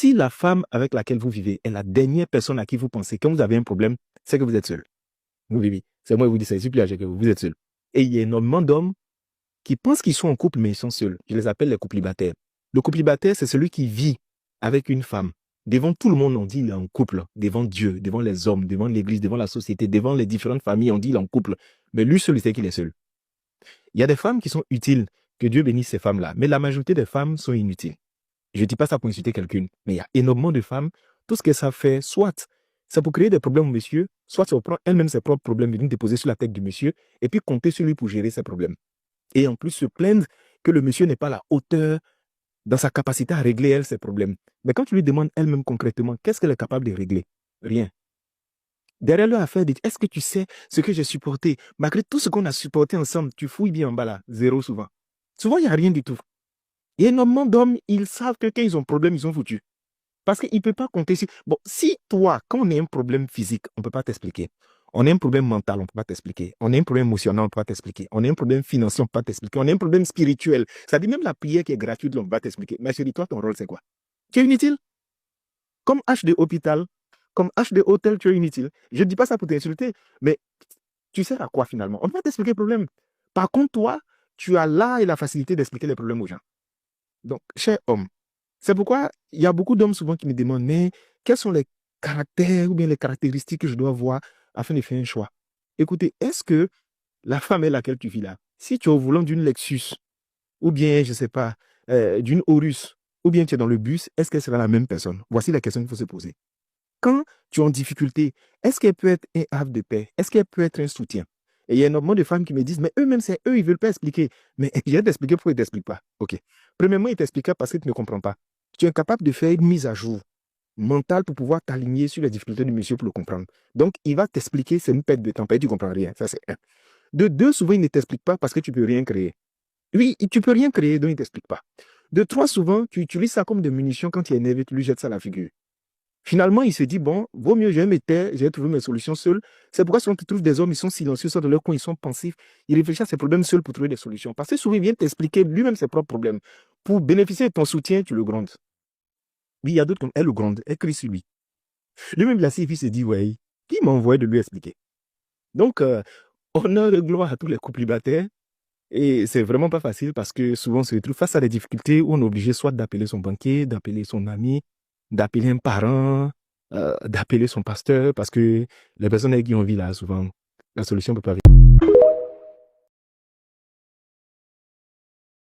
Si la femme avec laquelle vous vivez est la dernière personne à qui vous pensez quand vous avez un problème, c'est que vous êtes seul. Oui, oui, c'est moi qui vous dis ça, je suis plus âgé que vous, vous êtes seul. Et il y a énormément d'hommes qui pensent qu'ils sont en couple, mais ils sont seuls. Je les appelle les couples-libataires. Le couple-libataire, c'est celui qui vit avec une femme. Devant tout le monde, on dit il est en couple. Devant Dieu, devant les hommes, devant l'église, devant la société, devant les différentes familles, on dit il est en couple. Mais lui seul, il sait qu'il est seul. Il y a des femmes qui sont utiles, que Dieu bénisse ces femmes-là. Mais la majorité des femmes sont inutiles. Je ne dis pas ça pour insulter quelqu'un, mais il y a énormément de femmes, tout ce qu'elles savent faire, soit c'est pour créer des problèmes au monsieur, soit c'est pour prendre elle-même ses propres problèmes, venir déposer sur la tête du monsieur, et puis compter sur lui pour gérer ses problèmes. Et en plus se plaindre que le monsieur n'est pas à la hauteur dans sa capacité à régler, elle, ses problèmes. Mais quand tu lui demandes elle-même concrètement, qu'est-ce qu'elle est capable de régler? Rien. Derrière leur affaire, dit, est-ce que tu sais ce que j'ai supporté? Malgré tout ce qu'on a supporté ensemble, tu fouilles bien en bas là, zéro souvent. Souvent, il n'y a rien du tout. Il y a énormément d'hommes, ils savent que quand ils ont un problème, ils sont foutus. Parce qu'ils ne peuvent pas compter sur... Bon, si toi, quand on a un problème physique, on ne peut pas t'expliquer. On a un problème mental, on ne peut pas t'expliquer. On a un problème émotionnel, on ne peut pas t'expliquer. On a un problème financier, on ne peut pas t'expliquer. On a un problème spirituel. Ça dit même la prière qui est gratuite, on ne peut pas t'expliquer. Mais chérie, toi, ton rôle, c'est quoi? Tu es inutile. Comme H de hôpital, comme H de hôtel, tu es inutile. Je ne dis pas ça pour t'insulter, mais tu sers à quoi finalement? On ne peut pas t'expliquer le problème. Par contre, toi, tu as l'art et la facilité d'expliquer les problèmes aux gens. Donc, cher homme, c'est pourquoi il y a beaucoup d'hommes souvent qui me demandent, mais quels sont les caractères ou bien les caractéristiques que je dois avoir afin de faire un choix? Écoutez, est-ce que la femme avec laquelle tu vis là, si tu es au volant d'une Lexus, ou bien, je ne sais pas, d'une Horus, ou bien tu es dans le bus, est-ce qu'elle sera la même personne? Voici la question qu'il faut se poser. Quand tu es en difficulté, est-ce qu'elle peut être un havre de paix? Est-ce qu'elle peut être un soutien? Et il y a énormément de femmes qui me disent, mais eux-mêmes, c'est eux, ils ne veulent pas expliquer. Mais je vais t'expliquer pourquoi ils ne t'expliquent pas. OK. Premièrement, ils ne t'expliquent pas parce que tu ne comprends pas. Tu es incapable de faire une mise à jour mentale pour pouvoir t'aligner sur les difficultés du monsieur pour le comprendre. Donc, il va t'expliquer, c'est une perte de temps, tu ne comprends rien. Ça, c'est un. De deux, souvent, il ne t'explique pas parce que tu ne peux rien créer. Oui, tu ne peux rien créer, donc il ne t'explique pas. De trois, souvent, tu utilises ça comme des munitions quand tu es énervé, tu lui jettes ça à la figure. Finalement, il se dit, bon, vaut mieux, je vais me taire, j'ai trouvé mes solutions seul. C'est pourquoi souvent tu trouves des hommes, ils sont silencieux, sont dans leur coin, ils sont pensifs, ils réfléchissent à ces problèmes seuls pour trouver des solutions. Parce que souvent, il vient t'expliquer lui-même ses propres problèmes. Pour bénéficier de ton soutien, tu le grondes. Oui, il y a d'autres comme elle le gronde, elle crie sur lui. Lui-même, il a ses fils, il se dit, ouais, qui m'a envoyé de lui expliquer? Donc, honneur et gloire à tous les couples célibataires. Et c'est vraiment pas facile parce que souvent, on se retrouve face à des difficultés où on est obligé soit d'appeler son banquier, d'appeler son ami, d'appeler un parent, d'appeler son pasteur parce que les personnes avec qui on vit là, souvent, la solution ne peut pas venir.